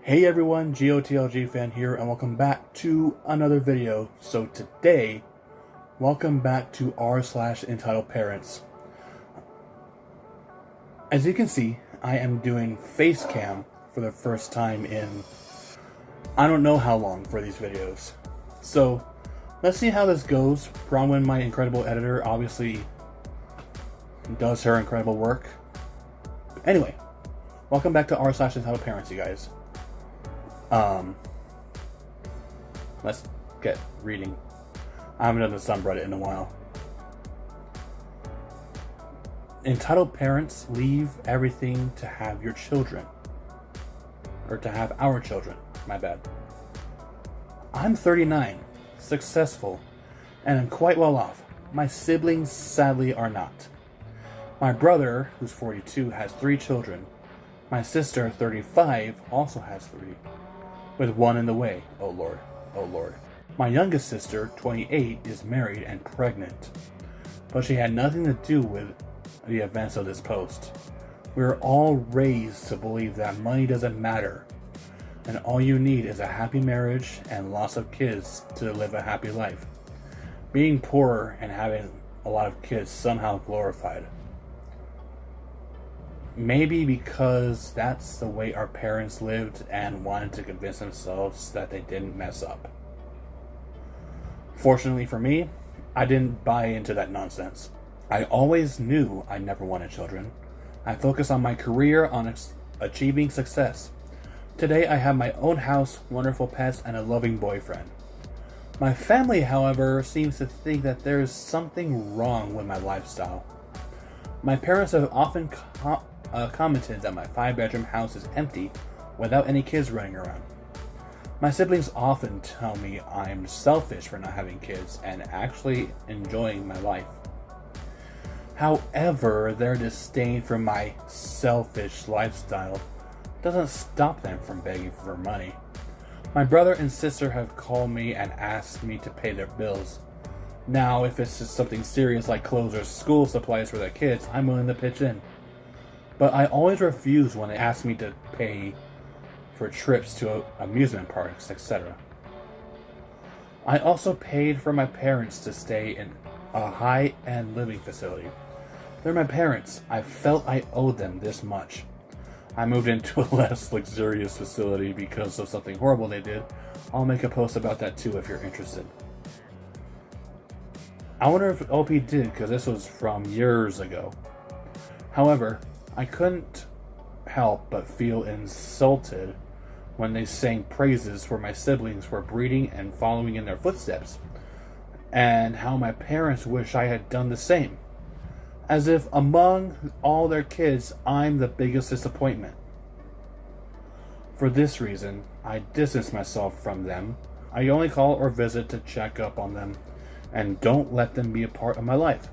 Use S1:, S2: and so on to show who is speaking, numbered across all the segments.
S1: Hey everyone, GOTLG fan here, and welcome back to another video. So today, welcome back to r/EntitledParents. As you can see, I am doing face cam for the first time in I don't know how long for these videos. So let's see how this goes. Bronwyn, my incredible editor, obviously does her incredible work. Anyway, welcome back to r/EntitledParents, you guys. Let's get reading. I haven't done the subreddit in a while. Entitled parents leave everything to have your children. Or to have our children. My bad. I'm 39, successful, and I'm quite well off. My siblings sadly are not. My brother, who's 42, has 3 children. My sister, 35, also has 3. With one in the way. Oh Lord. Oh Lord. My youngest sister, 28, is married and pregnant. But she had nothing to do with the events of this post. We were all raised to believe that money doesn't matter. And all you need is a happy marriage and lots of kids to live a happy life. Being poor and having a lot of kids somehow glorified. Maybe because that's the way our parents lived and wanted to convince themselves that they didn't mess up. Fortunately for me, I didn't buy into that nonsense. I always knew I never wanted children. I focused on my career, on achieving success. Today I have my own house, wonderful pets, and a loving boyfriend. My family, however, seems to think that there is something wrong with my lifestyle. My parents have often commented that my 5-bedroom house is empty without any kids running around. My siblings often tell me I'm selfish for not having kids and actually enjoying my life. However, their disdain for my selfish lifestyle doesn't stop them from begging for money. My brother and sister have called me and asked me to pay their bills. Now, if it's just something serious like clothes or school supplies for their kids, I'm willing to pitch in. But I always refuse when they ask me to pay for trips to amusement parks, etc. I also paid for my parents to stay in a high-end living facility. They're my parents. I felt I owed them this much. I moved into a less luxurious facility because of something horrible they did. I'll make a post about that too if you're interested. I wonder if OP did, because this was from years ago. However, I couldn't help but feel insulted when they sang praises for my siblings for breeding and following in their footsteps, and how my parents wish I had done the same. As if among all their kids, I'm the biggest disappointment. For this reason, I distance myself from them. I only call or visit to check up on them, and don't let them be a part of my life.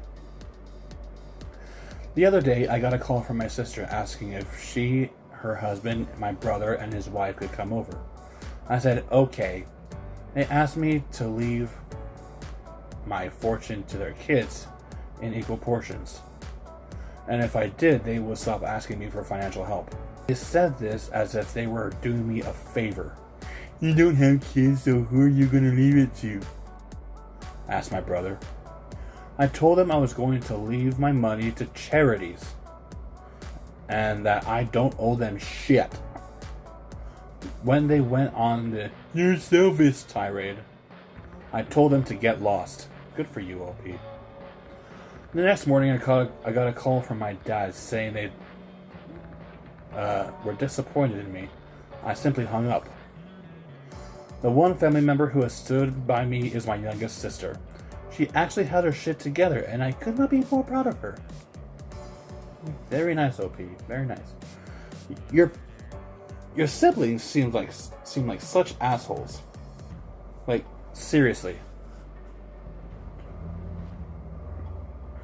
S1: The other day, I got a call from my sister asking if she, her husband, my brother, and his wife could come over. I said, okay. They asked me to leave my fortune to their kids in equal portions. And if I did, they would stop asking me for financial help. They said this as if they were doing me a favor. You don't have kids, so who are you going to leave it to? Asked my brother. I told them I was going to leave my money to charities and that I don't owe them shit. When they went on the "you're selfish" tirade, I told them to get lost. Good for you, OP. The next morning, I got a call from my dad saying they were disappointed in me. I simply hung up. The one family member who has stood by me is my youngest sister. She actually had her shit together, and I could not be more proud of her. Very nice, OP. Very nice. Your siblings seem like such assholes. Like, seriously.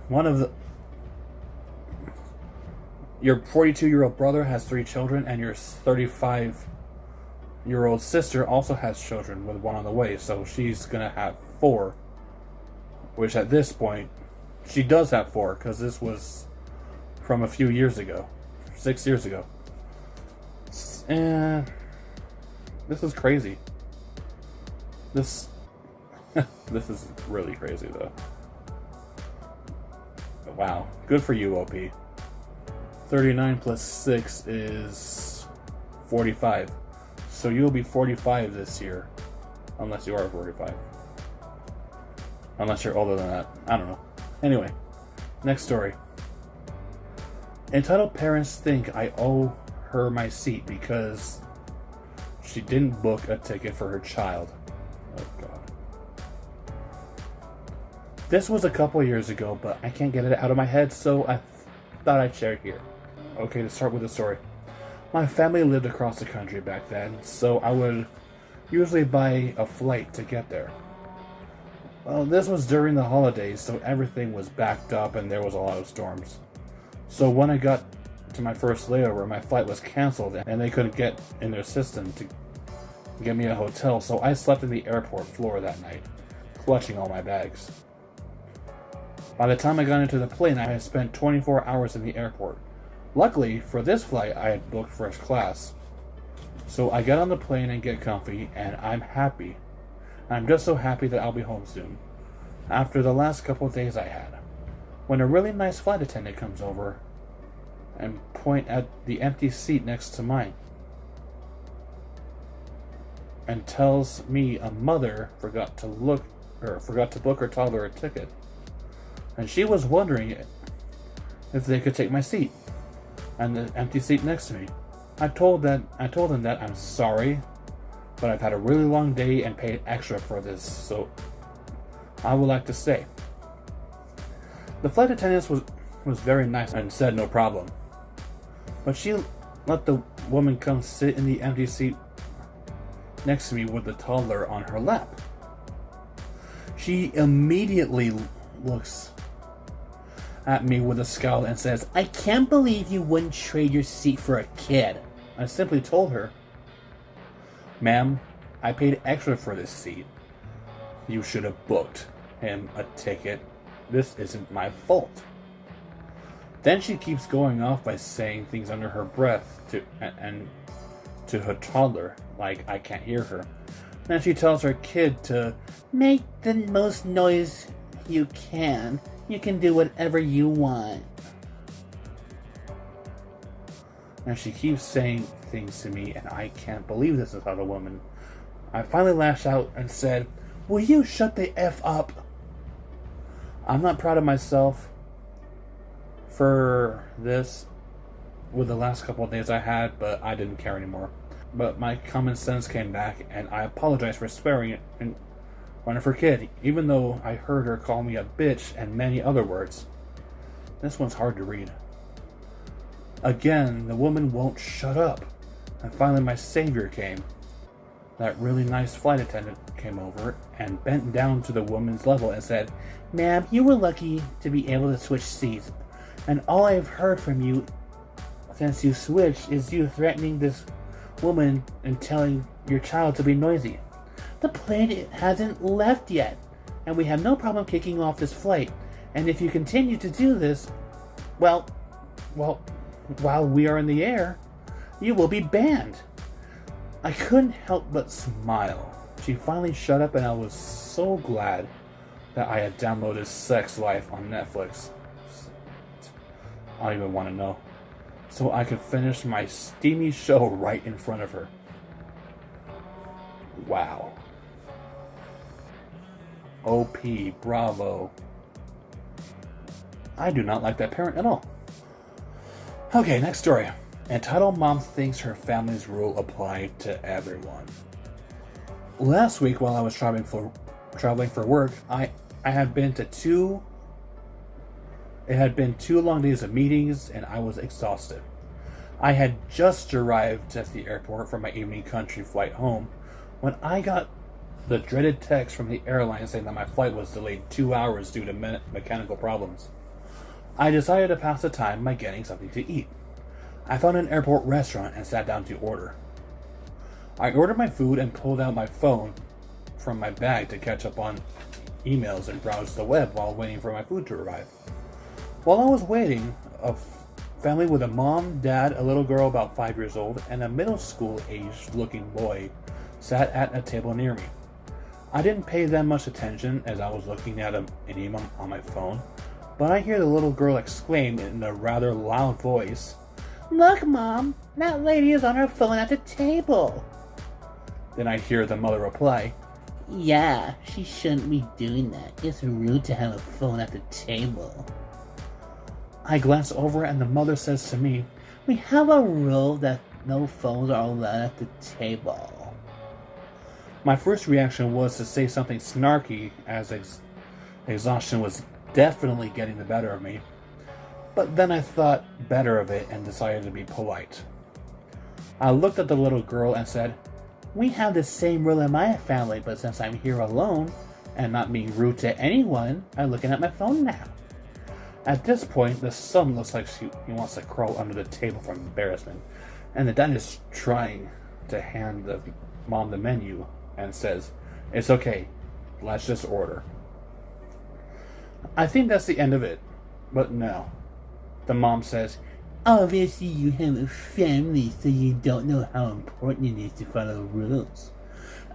S1: Your 42-year-old brother has 3 children, and your 35-year-old sister also has children with one on the way, so she's gonna have 4. Which at this point, she does have 4, because this was from a few years ago. 6 years ago. This is crazy. This this is really crazy though. Wow. Good for you, OP. 39 plus 6 is 45. So you'll be 45 this year. Unless you are 45. Unless you're older than that. I don't know. Anyway, next story. Entitled parents think I owe her my seat because she didn't book a ticket for her child. Oh God. This was a couple years ago, but I can't get it out of my head, so I thought I'd share it here. Okay, to start with the story. My family lived across the country back then, so I would usually buy a flight to get there. Well, this was during the holidays, so everything was backed up and there was a lot of storms. So when I got to my first layover, my flight was canceled and they couldn't get in their system to get me a hotel, so I slept in the airport floor that night, clutching all my bags. By the time I got into the plane, I had spent 24 hours in the airport. Luckily, for this flight, I had booked first class. So I get on the plane and get comfy, and I'm happy. I'm just so happy that I'll be home soon, after the last couple of days I had. When a really nice flight attendant comes over and point at the empty seat next to mine and tells me a mother forgot to book her toddler a ticket, and she was wondering if they could take my seat and the empty seat next to me. I told them that I'm sorry, but I've had a really long day and paid extra for this, so I would like to stay. The flight attendant was very nice and said no problem, but she let the woman come sit in the empty seat next to me with the toddler on her lap. She immediately looks at me with a scowl and says, "I can't believe you wouldn't trade your seat for a kid." I simply told her, "Ma'am, I paid extra for this seat. You should have booked him a ticket. This isn't my fault." Then she keeps going off by saying things under her breath to her toddler, like I can't hear her. Then she tells her kid to make the most noise you can. You can do whatever you want. And she keeps saying things to me, and I can't believe this is how a woman. I finally lashed out and said, "Will you shut the F up?" I'm not proud of myself for this with the last couple of days I had, but I didn't care anymore. But my common sense came back, and I apologized for swearing it in front of her kid, even though I heard her call me a bitch and many other words. This one's hard to read. Again, the woman won't shut up. And finally my savior came. That really nice flight attendant came over and bent down to the woman's level and said, "Ma'am, you were lucky to be able to switch seats. And all I've heard from you since you switched is you threatening this woman and telling your child to be noisy. The plane hasn't left yet, and we have no problem kicking off this flight. And if you continue to do this, well, while we are in the air, you will be banned." I couldn't help but smile. She finally shut up, and I was so glad that I had downloaded Sex Life on Netflix. I don't even want to know. So I could finish my steamy show right in front of her. Wow. OP, bravo. I do not like that parent at all. Okay, next story. Entitled mom thinks her family's rule applied to everyone. Last week, while I was traveling for work, I had been to two. It had been 2 long days of meetings, and I was exhausted. I had just arrived at the airport from my evening country flight home when I got the dreaded text from the airline saying that my flight was delayed 2 hours due to mechanical problems. I decided to pass the time by getting something to eat. I found an airport restaurant and sat down to order. I ordered my food and pulled out my phone from my bag to catch up on emails and browse the web while waiting for my food to arrive. While I was waiting, a family with a mom, dad, a little girl about 5 years old, and a middle school aged looking boy sat at a table near me. I didn't pay that much attention as I was looking at an email on my phone, but I hear the little girl exclaim in a rather loud voice, "Look, Mom, that lady is on her phone at the table." Then I hear the mother reply, "Yeah, she shouldn't be doing that. It's rude to have a phone at the table." I glance over and the mother says to me, "We have a rule that no phones are allowed at the table." My first reaction was to say something snarky as exhaustion was definitely getting the better of me. But then I thought better of it and decided to be polite. I looked at the little girl and said, "We have the same rule in my family, but since I'm here alone and not being rude to anyone, I'm looking at my phone now." At this point, the son looks like he wants to crawl under the table from embarrassment, and the dad is trying to hand the mom the menu and says, "It's okay, let's just order." I think that's the end of it, but no. The mom says, "Obviously you have a family, so you don't know how important it is to follow rules.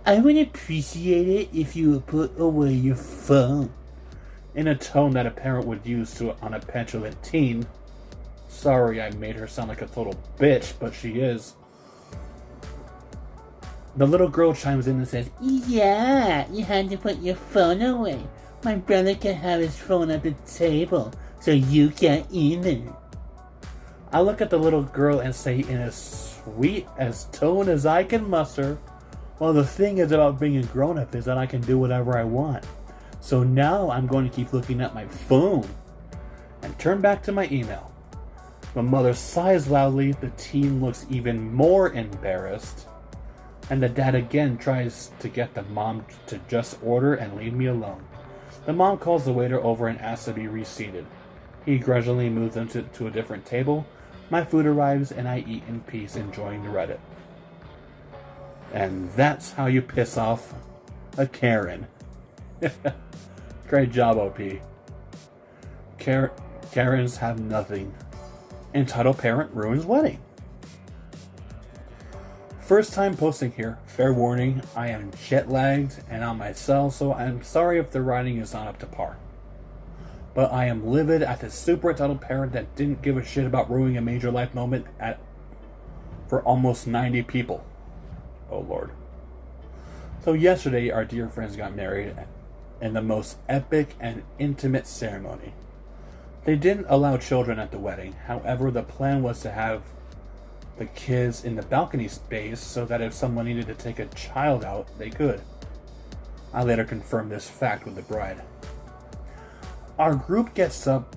S1: I would appreciate it if you would put away your phone," in a tone that a parent would use on a petulant teen. Sorry I made her sound like a total bitch, but she is. The little girl chimes in and says, "Yeah, you had to put your phone away. My brother can have his phone at the table, so you can't either." I look at the little girl and say in as sweet as tone as I can muster, "Well, the thing is about being a grown-up is that I can do whatever I want. So now I'm going to keep looking at my phone," and turn back to my email. The mother sighs loudly, the teen looks even more embarrassed, and the dad again tries to get the mom to just order and leave me alone. The mom calls the waiter over and asks to be reseated. He grudgingly moves them to a different table. My food arrives and I eat in peace, enjoying the Reddit. And that's how you piss off a Karen. Great job, OP. Karens have nothing. Entitled parent ruins wedding. First time posting here. Fair warning, I am jet lagged and on my cell, so I'm sorry if the writing is not up to par. But I am livid at the super entitled parent that didn't give a shit about ruining a major life moment for almost 90 people. Oh Lord. So yesterday, our dear friends got married in the most epic and intimate ceremony. They didn't allow children at the wedding. However, the plan was to have the kids in the balcony space so that if someone needed to take a child out, they could. I later confirmed this fact with the bride. Our group gets up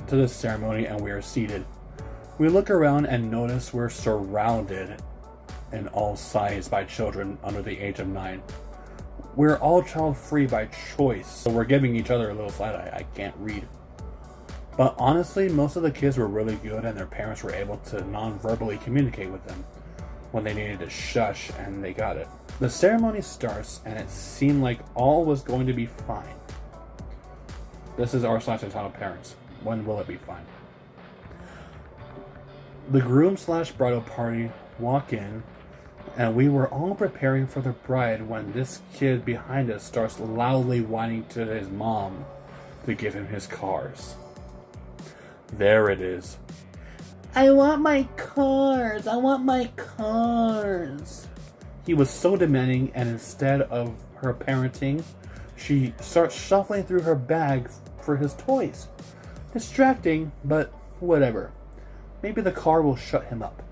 S1: to the ceremony and we are seated. We look around and notice we're surrounded in all sides by children under the age of 9. We're all child-free by choice, so we're giving each other a little side eye. I can't read. But honestly, most of the kids were really good and their parents were able to non-verbally communicate with them when they needed to shush, and they got it. The ceremony starts and it seemed like all was going to be fine. This is r/entitled parents. When will it be fine? The groom/bridal party walk in and we were all preparing for the bride when this kid behind us starts loudly whining to his mom to give him his cars. There it is. "I want my cars! I want my cars!" He was so demanding, and instead of her parenting, she starts shuffling through her bag for his toys. Distracting, but whatever. Maybe the car will shut him up.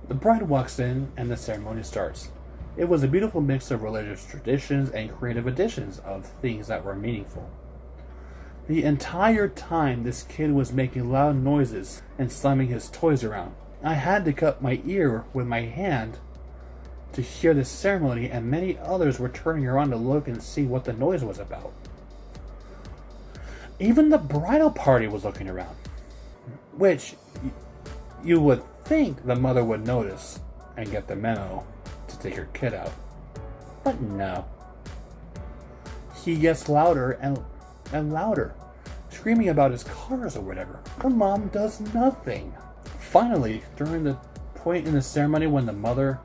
S1: The bride walks in, and the ceremony starts. It was a beautiful mix of religious traditions and creative additions of things that were meaningful. The entire time, this kid was making loud noises and slamming his toys around. I had to cut my ear with my hand to hear the ceremony, and many others were turning around to look and see what the noise was about. Even the bridal party was looking around, which you would think the mother would notice and get the memo to take her kid out. But no. He gets louder and louder, screaming about his cars or whatever. The mom does nothing. Finally, during the point in the ceremony when the mother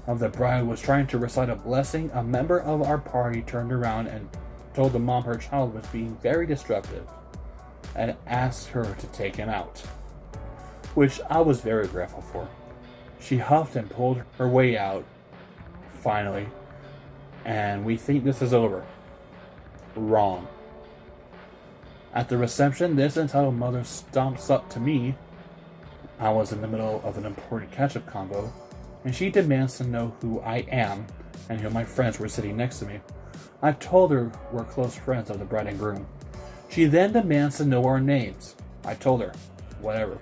S1: of the bride was trying to recite a blessing, a member of our party turned around and told the mom her child was being very disruptive and asked her to take him out, which I was very grateful for. She huffed and pulled her way out, finally, and we think this is over. Wrong. At the reception, this entitled mother stomps up to me. I was in the middle of an important catch-up convo, and she demands to know who I am and who my friends were sitting next to me. I told her we're close friends of the bride and groom. She then demands to know our names. I told her, whatever.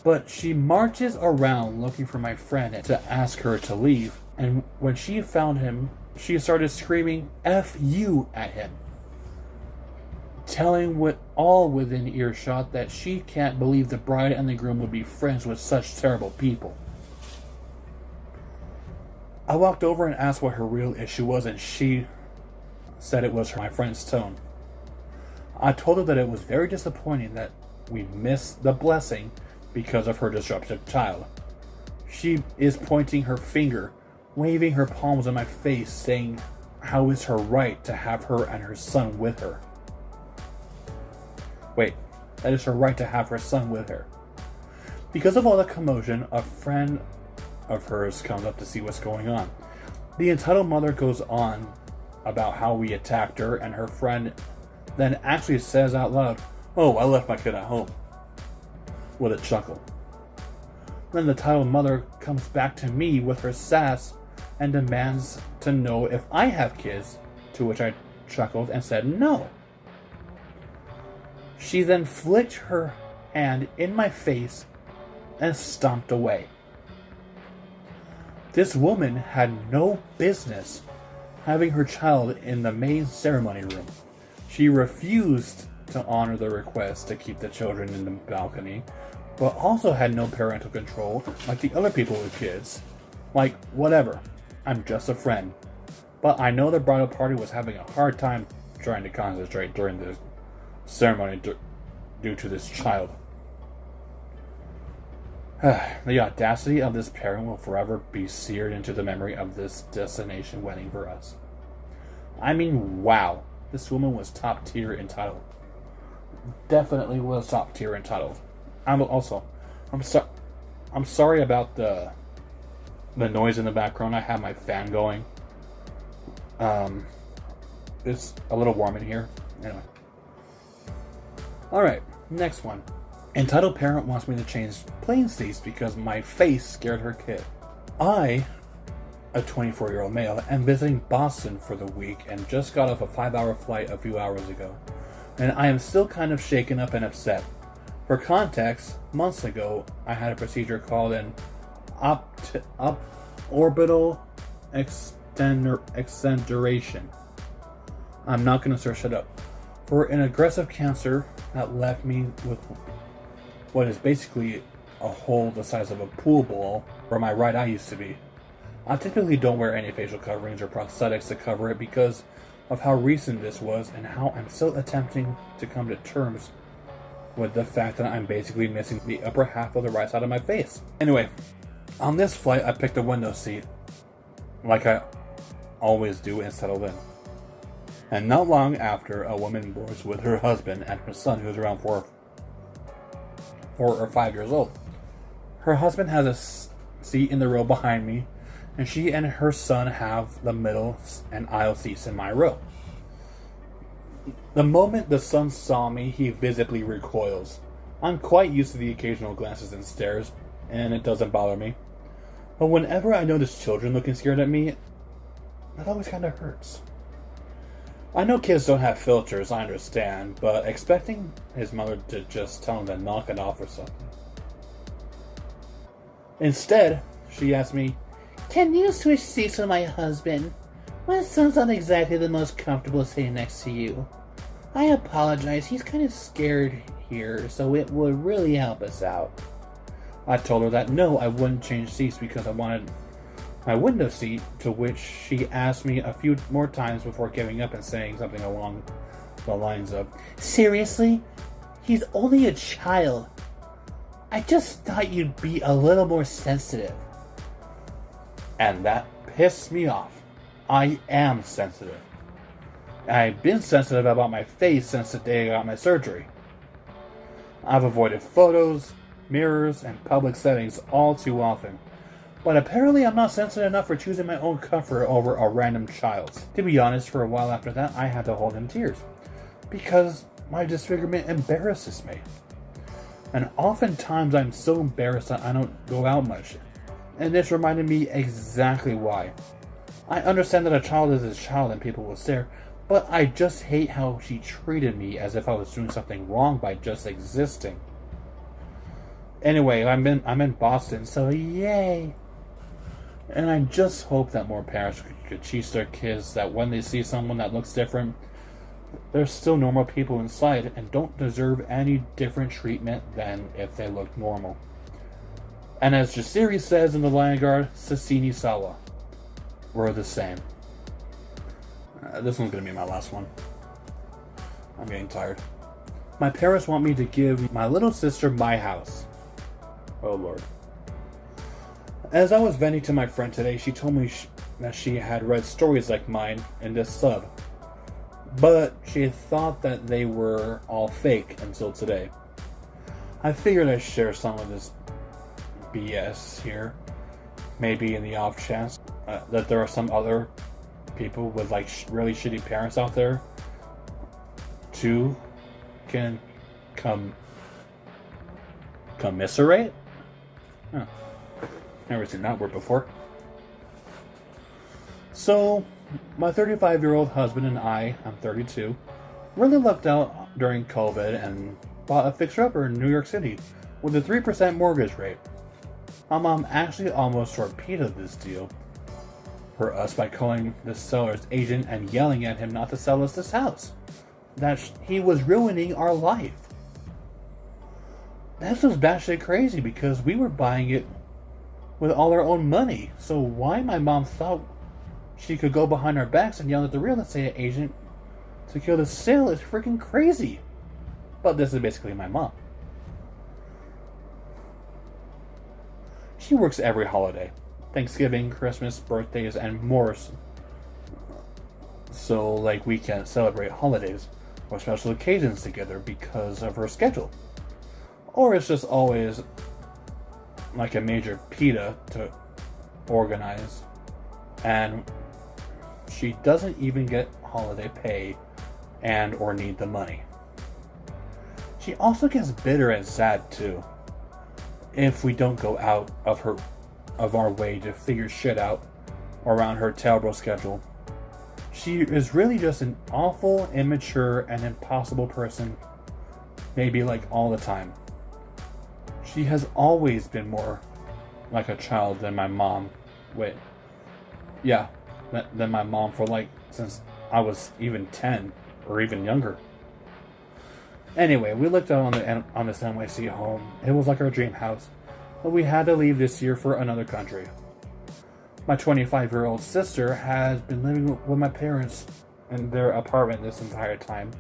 S1: But she marches around looking for my friend to ask her to leave, and when she found him, she started screaming F you at him, telling with all within earshot that she can't believe the bride and the groom would be friends with such terrible people. I walked over and asked what her real issue was, and she said it was my friend's tone. I told her that it was very disappointing that we missed the blessing because of her disruptive child. She is pointing her finger, waving her palms in my face, saying how it's her right to have her and her son with her. Wait, that is her right to have her son with her. Because of all the commotion, a friend of hers comes up to see what's going on. The entitled mother goes on about how we attacked her, and her friend then actually says out loud, "Oh, I left my kid at home," with a chuckle. Then the entitled mother comes back to me with her sass and demands to know if I have kids, to which I chuckled and said no. She then flicked her hand in my face and stomped away. This woman had no business having her child in the main ceremony room. She refused to honor the request to keep the children in the balcony, but also had no parental control like the other people with kids. Like, whatever, I'm just a friend. But I know the bridal party was having a hard time trying to concentrate during the ceremony due to this child. The audacity of this parent will forever be seared into the memory of this destination wedding for us. I mean, wow, this woman was top tier entitled. Definitely was top tier entitled. I'm sorry about the noise in the background. I have my fan going. It's a little warm in here. Anyway. Alright, next one. Entitled parent wants me to change plane seats because my face scared her kid. I, a 24-year-old male, am visiting Boston for the week and just got off a 5-hour flight a few hours ago. And I am still kind of shaken up and upset. For context, months ago, I had a procedure called an orbital extenduration. I'm not going to search it up. For an aggressive cancer that left me with what is basically a hole the size of a pool ball where my right eye used to be. I typically don't wear any facial coverings or prosthetics to cover it because of how recent this was and how I'm still attempting to come to terms with the fact that I'm basically missing the upper half of the right side of my face. Anyway, on this flight I picked a window seat, like I always do, and settled in. And not long after, a woman boards with her husband and her son, who's around 4 or 5 years old. Her husband has a seat in the row behind me, and she and her son have the middle and aisle seats in my row. The moment the son saw me, he visibly recoils. I'm quite used to the occasional glances and stares, and it doesn't bother me. But whenever I notice children looking scared at me, that always kind of hurts. I know kids don't have filters, I understand, but expecting his mother to just tell him to knock it off or something. Instead, she asked me, "Can you switch seats with my husband? My son's not exactly the most comfortable sitting next to you. I apologize, he's kind of scared here, so it would really help us out." I told her that no, I wouldn't change seats because I wanted my window seat, to which she asked me a few more times before giving up and saying something along the lines of, "Seriously? He's only a child. I just thought you'd be a little more sensitive." And that pissed me off. I am sensitive. I've been sensitive about my face since the day I got my surgery. I've avoided photos, mirrors, and public settings all too often. But apparently I'm not sensitive enough for choosing my own comfort over a random child's. To be honest, for a while after that, I had to hold in tears. Because my disfigurement embarrasses me. And oftentimes I'm so embarrassed that I don't go out much. And this reminded me exactly why. I understand that a child is a child and people will stare, but I just hate how she treated me as if I was doing something wrong by just existing. Anyway, I'm in Boston, so yay! And I just hope that more parents could teach their kids that when they see someone that looks different, they're still normal people inside and don't deserve any different treatment than if they look normal. And as Jasiri says in The Lion Guard, Sasini Sawa. We're the same. This one's going to be my last one. I'm getting tired. My parents want me to give my little sister my house. Oh Lord. As I was venting to my friend today, she told me that she had read stories like mine in this sub. But she thought that they were all fake until today. I figured I'd share some of this BS here. Maybe in the off chance that there are some other people with like really shitty parents out there too can commiserate? Huh. Never seen that word before. So, my 35-year-old husband and I'm 32, really lucked out during COVID and bought a fixer-upper in New York City with a 3% mortgage rate. My mom actually almost torpedoed this deal for us by calling the seller's agent and yelling at him not to sell us this house. That he was ruining our life. This was batshit crazy because we were buying it with all our own money. So why my mom thought she could go behind our backs and yell at the real estate agent to kill the sale is freaking crazy. But this is basically my mom. She works every holiday. Thanksgiving, Christmas, birthdays, and more. So, like, we can't celebrate holidays or special occasions together because of her schedule. Or it's just always like a major PETA to organize. And she doesn't even get holiday pay and or need the money. She also gets bitter and sad too if we don't go out of our way to figure shit out around her terrible schedule. She is really just an awful, immature, and impossible person, maybe like all the time. She has always been more like a child than my mom. Than my mom for like since I was even 10 or even younger. Anyway, we looked out on this NYC home. It was like our dream house, but we had to leave this year for another country. My 25-year-old sister has been living with my parents in their apartment this entire time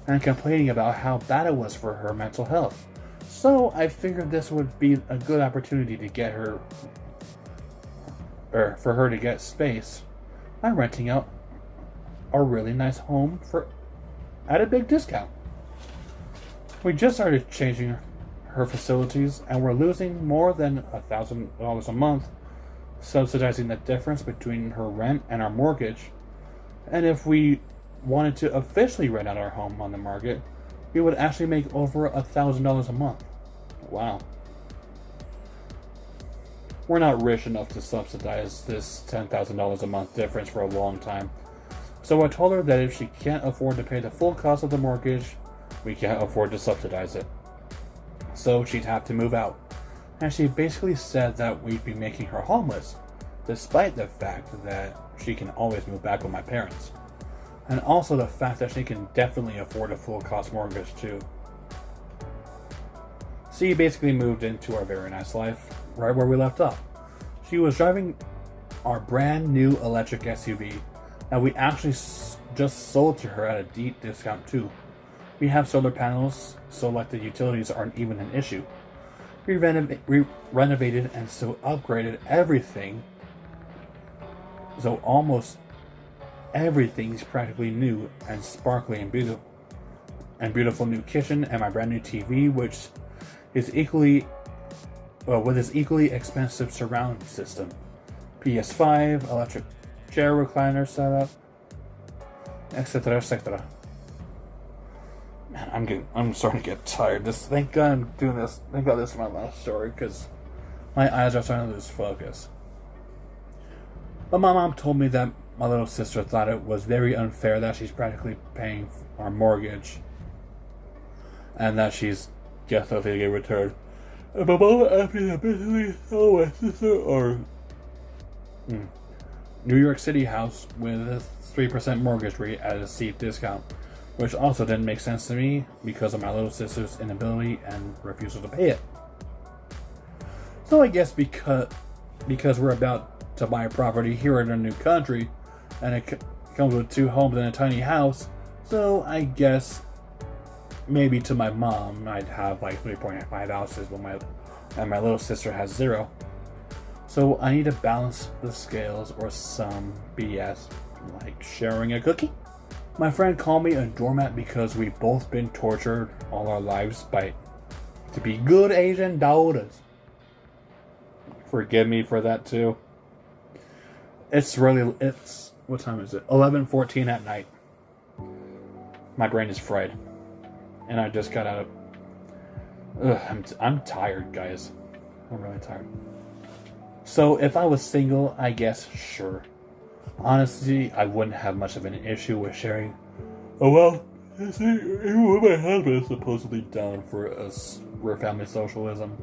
S1: and complaining about how bad it was for her mental health. So I figured this would be a good opportunity to get her, or for her to get space by renting out a really nice home at a big discount. We just started changing her facilities and we're losing more than $1,000 a month subsidizing the difference between her rent and our mortgage. And if we wanted to officially rent out our home on the market, we would actually make over $1,000 a month. Wow. We're not rich enough to subsidize this $10,000 a month difference for a long time. So I told her that if she can't afford to pay the full cost of the mortgage, we can't afford to subsidize it. So she'd have to move out. And she basically said that we'd be making her homeless, despite the fact that she can always move back with my parents. And also the fact that she can definitely afford a full cost mortgage too. She basically moved into our very nice life, right where we left off. She was driving our brand new electric SUV that we actually just sold to her at a deep discount too. We have solar panels, so like the utilities aren't even an issue. We renovated and so upgraded everything So almost everything's practically new and sparkly and beautiful. And beautiful new kitchen and my brand new TV, which is with its equally expensive surround system. PS5, electric chair recliner setup, etc., etc. Man, I'm starting to get tired. Thank God I'm doing this. Thank God this is my last story, because my eyes are starting to lose focus. But my mom told me that my little sister thought it was very unfair that she's practically paying our mortgage, and that she's just hoping to get returned. And my mom asked me to basically sell my sister our New York City house with a 3% mortgage rate at a steep discount, which also didn't make sense to me because of my little sister's inability and refusal to pay it. So I guess because we're about to buy a property here in a new country, and it comes with 2 homes and a tiny house, so I guess maybe to my mom I'd have like 3.5 houses, and my little sister has 0. So I need to balance the scales or some BS, like sharing a cookie. My friend called me a doormat because we've both been tortured all our lives to be good Asian daughters. Forgive me for that too. It's what time is it? 11:14 at night. My brain is fried. And I just got out of... I'm tired, guys. I'm really tired. So if I was single, I guess, sure. Honestly, I wouldn't have much of an issue with sharing. Oh well, even with my husband is supposedly down for family socialism.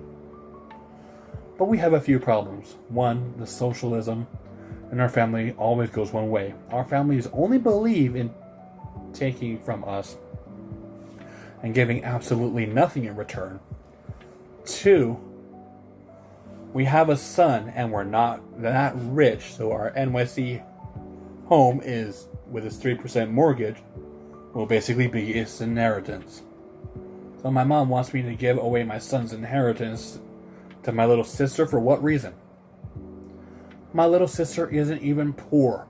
S1: But we have a few problems. One, the socialism in our family always goes one way. Our families only believe in taking from us and giving absolutely nothing in return. 2, we have a son and we're not that rich, so our NYC home is, with its 3% mortgage, will basically be its inheritance. So my mom wants me to give away my son's inheritance to my little sister. For what reason? My little sister isn't even poor.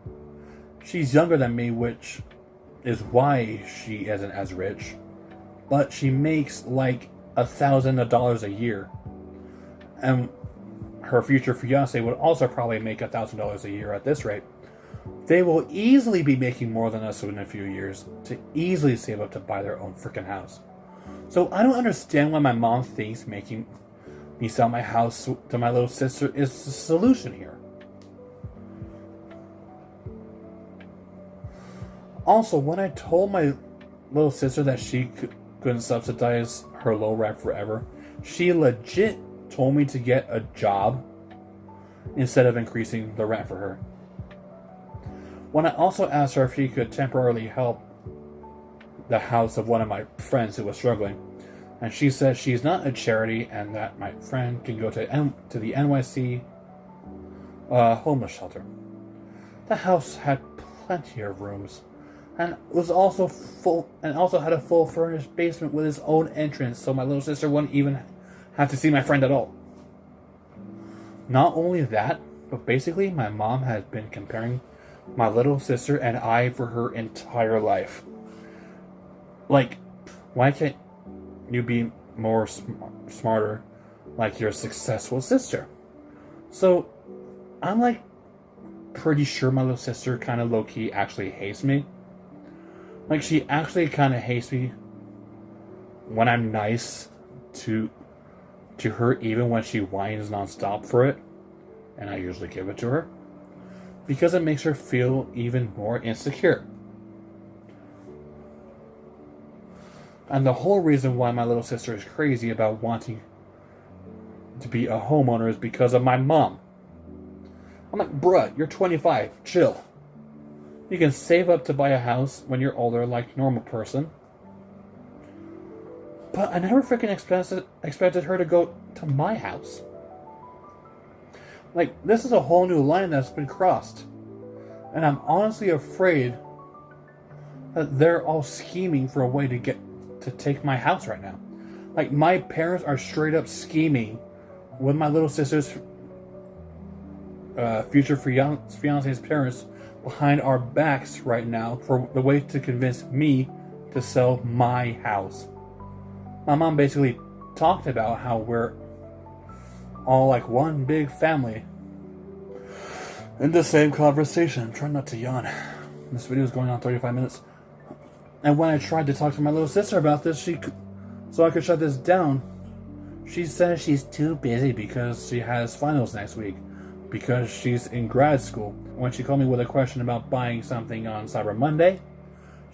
S1: She's younger than me, which is why she isn't as rich. But she makes like $1,000 a year. And her future fiance would also probably make $1,000 a year at this rate. They will easily be making more than us in a few years to easily save up to buy their own freaking house. So I don't understand why my mom thinks making me sell my house to my little sister is the solution here. Also, when I told my little sister that she couldn't subsidize her low rent forever, she legit told me to get a job instead of increasing the rent for her. When I also asked her if she could temporarily help the house of one of my friends who was struggling, and she said she's not a charity and that my friend can go to the NYC homeless shelter. The house had plenty of rooms and was also had a full furnished basement with its own entrance, so my little sister wouldn't even have to see my friend at all. Not only that, but basically my mom has been comparing my little sister and I for her entire life. Like, why can't you be more smarter like your successful sister? So I'm like pretty sure my little sister kind of low-key actually hates me. Like, she actually kind of hates me when I'm nice to her, even when she whines nonstop for it, and I usually give it to her, because it makes her feel even more insecure. And the whole reason why my little sister is crazy about wanting to be a homeowner is because of my mom. I'm like, bruh, you're 25, chill. You can save up to buy a house when you're older like a normal person. But I never freaking expected her to go to my house. Like, this is a whole new line that's been crossed. And I'm honestly afraid that they're all scheming for a way to take my house right now. Like, my parents are straight up scheming with my little sister's future fiance's parents behind our backs right now for the way to convince me to sell my house. My mom basically talked about how we're all like one big family. In the same conversation, I'm trying not to yawn. This video is going on 35 minutes. And when I tried to talk to my little sister about this, so I could shut this down, she says she's too busy because she has finals next week, because she's in grad school. When she called me with a question about buying something on Cyber Monday,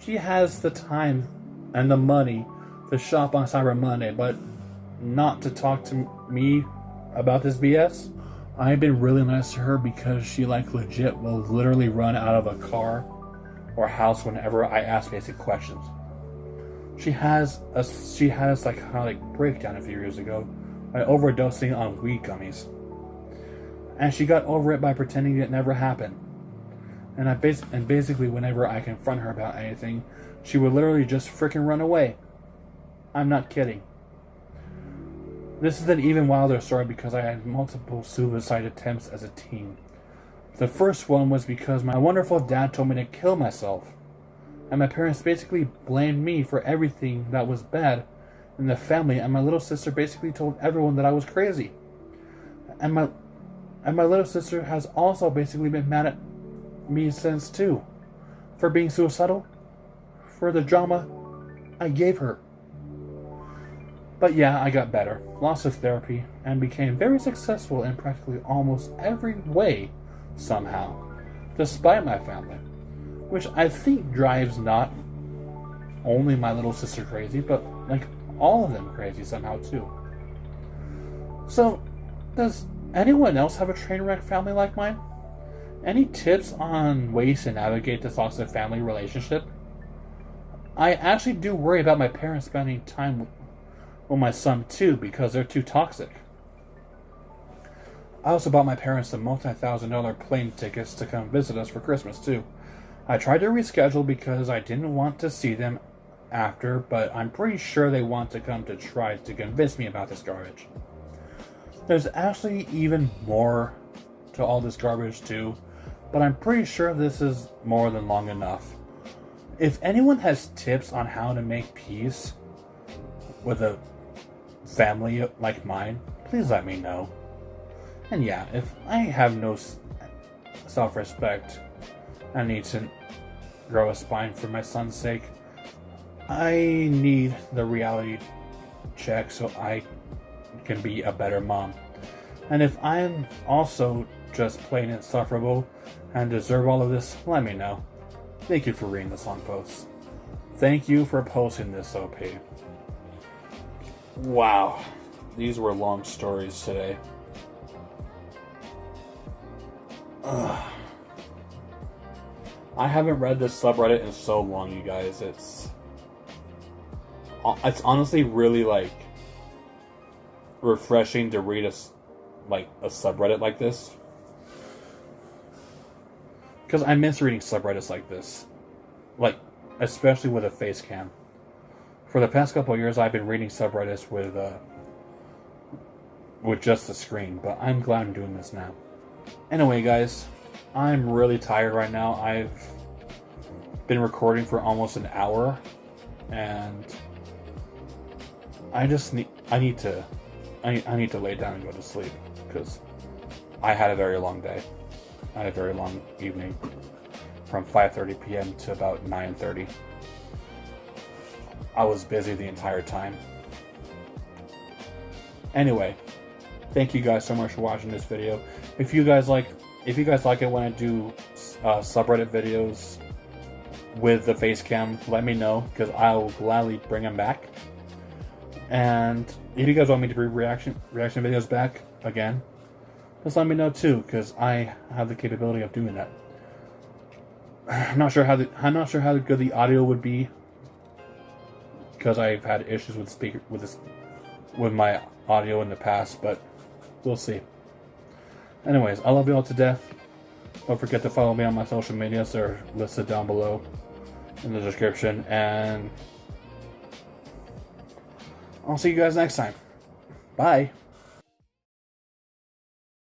S1: she has the time and the money to shop on Cyber Monday, but not to talk to me about this BS. I've been really nice to her because she like legit will literally run out of a car or house whenever I ask basic questions. She has a psychotic breakdown a few years ago by overdosing on weed gummies, and she got over it by pretending it never happened. And basically, whenever I confront her about anything, she would literally just freaking run away. I'm not kidding. This is an even wilder story because I had multiple suicide attempts as a teen. The first one was because my wonderful dad told me to kill myself, and my parents basically blamed me for everything that was bad in the family, and my little sister basically told everyone that I was crazy. And my little sister has also basically been mad at me since too, for being suicidal, for the drama I gave her. But yeah, I got better, lots of therapy, and became very successful in practically almost every way somehow, despite my family, which I think drives not only my little sister crazy, but like all of them crazy somehow too. So, does anyone else have a train wreck family like mine? Any tips on ways to navigate this toxic family relationship? I actually do worry about my parents spending time with my son too, because they're too toxic. I also bought my parents some multi-$1,000 plane tickets to come visit us for Christmas too. I tried to reschedule because I didn't want to see them after, but I'm pretty sure they want to come to try to convince me about this garbage. There's actually even more to all this garbage too, but I'm pretty sure this is more than long enough. If anyone has tips on how to make peace with a family like mine, please let me know. And yeah, if I have no self-respect, I need to grow a spine for my son's sake. I need the reality check so I can be a better mom. And if I'm also just plain insufferable and deserve all of this, let me know. Thank you for reading this long post. Thank you for posting this, OP. Wow, these were long stories today. Ugh. I haven't read this subreddit in so long, you guys. It's honestly really like refreshing to read a subreddit like this, because I miss reading subreddits like this, like especially with a face cam. For the past couple of years, I've been reading subreddits with just the screen, but I'm glad I'm doing this now. Anyway, guys, I'm really tired right now. I've been recording for almost an hour, and I need to lay down and go to sleep because I had a very long day. I had a very long evening from 5:30 p.m. to about 9:30. I was busy the entire time. Anyway, thank you guys so much for watching this video. If you guys like it when I do subreddit videos with the face cam, let me know, because I will gladly bring them back. And if you guys want me to bring reaction videos back again, just let me know too, because I have the capability of doing that. I'm not sure how good the audio would be, because I've had issues with my audio in the past, but we'll see. Anyways, I love you all to death. Don't forget to follow me on my social medias. They're listed down below in the description, and I'll see you guys next time. Bye.